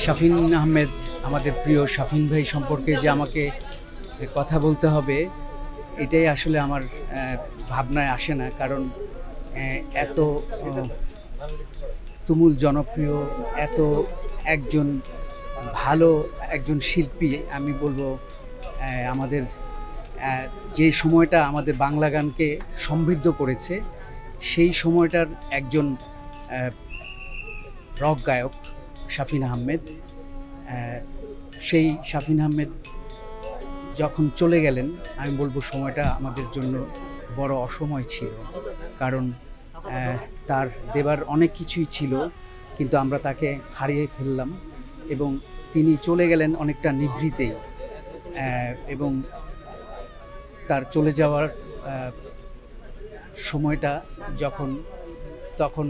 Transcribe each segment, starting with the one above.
শাফিন আহমেদ, আমাদের প্রিয় শাফিন ভাই সম্পর্কে যে আমাকে কথা বলতে হবে, এটাই আসলে আমার ভাবনায় আসে না। কারণ এত তুমুল জনপ্রিয়, এত একজন ভালো একজন শিল্পী, আমি বলবো আমাদের যে সময়টা আমাদের বাংলা গানকে সমৃদ্ধ করেছে, সেই সময়টার একজন রক গায়ক শাফিন আহমেদ। সেই শাফিন আহমেদ যখন চলে গেলেন, আমি বলবো সময়টা আমাদের জন্য বড় অসময় ছিল। কারণ তার দেবার অনেক কিছুই ছিল, কিন্তু আমরা তাকে হারিয়ে ফেললাম এবং তিনি চলে গেলেন অনেকটা নিভৃতেই। এবং তার চলে যাওয়ার সময়টা তখন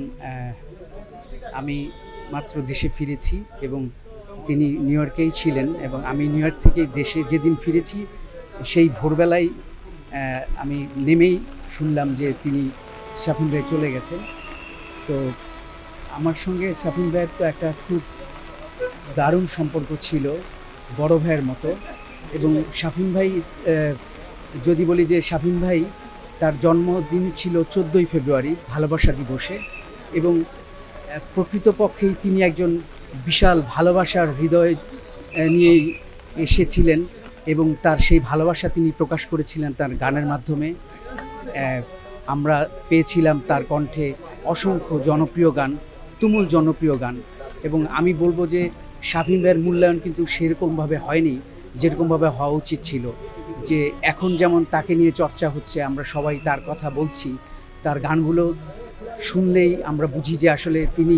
আমি মাত্র দেশে ফিরেছি এবং তিনি নিউ ইয়র্কেই ছিলেন, এবং আমি নিউ ইয়র্ক থেকে দেশে যেদিন ফিরেছি সেই ভোরবেলায় আমি নেমেই শুনলাম যে তিনি শাফিন ভাই চলে গেছেন। তো আমার সঙ্গে শাফিন ভাইয়ের তো একটা খুব দারুণ সম্পর্ক ছিল, বড় ভাইয়ের মতো। এবং শাফিন ভাই, যদি বলি যে শাফিন ভাই তার জন্মদিন ছিল 14ই ফেব্রুয়ারি, ভালোবাসা দিবসে, এবং প্রকৃতপক্ষেই তিনি একজন বিশাল ভালোবাসার হৃদয় নিয়েই এসেছিলেন এবং তার সেই ভালোবাসা তিনি প্রকাশ করেছিলেন তার গানের মাধ্যমে। আমরা পেয়েছিলাম তার কণ্ঠে অসংখ্য জনপ্রিয় গান, তুমুল জনপ্রিয় গান। এবং আমি বলবো যে শাফিন ভাইয়ের মূল্যায়ন কিন্তু সেরকমভাবে হয়নি যেরকমভাবে হওয়া উচিত ছিল। যে এখন যেমন তাকে নিয়ে চর্চা হচ্ছে, আমরা সবাই তার কথা বলছি, তার গানগুলো শুনলেই আমরা বুঝি যে আসলে তিনি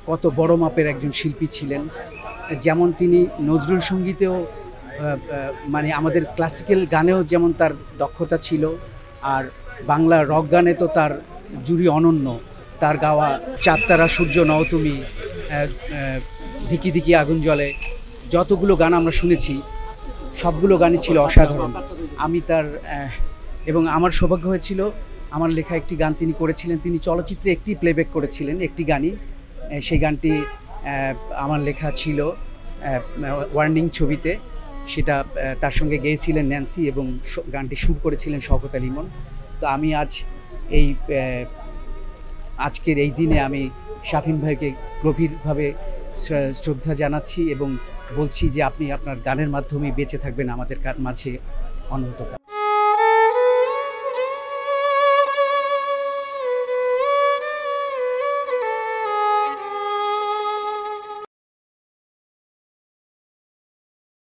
কত বড় মাপের একজন শিল্পী ছিলেন। যেমন তিনি নজরুল সঙ্গীতেও, মানে আমাদের ক্লাসিক্যাল গানেও যেমন তার দক্ষতা ছিল, আর বাংলা রক গানে তো তার জুড়ি অনন্য। তার গাওয়া চাঁদ তারা সূর্য নও তুমি, ধিকি ধিকি আগুন জ্বলে, যতগুলো গান আমরা শুনেছি সবগুলো গানই ছিল অসাধারণ। আমি তার এবং আমার সৌভাগ্য হয়েছিল, আমার লেখা একটি গান তিনি করেছিলেন। তিনি চলচ্চিত্রে একটি প্লেব্যাক করেছিলেন, একটি গানই। সেই গানটি আমার লেখা ছিল ওয়ার্নিং ছবিতে। সেটা তার সঙ্গে গেয়েছিলেন ন্যান্সি এবং গানটি সুর করেছিলেন শওকত আলী ইমন। তো আমি আজকের এই দিনে আমি শাফিন ভাইকে গভীরভাবে শ্রদ্ধা জানাচ্ছি এবং বলছি যে আপনি আপনার গানের মাধ্যমে বেঁচে থাকবেন আমাদের মাঝে অনন্তকাল।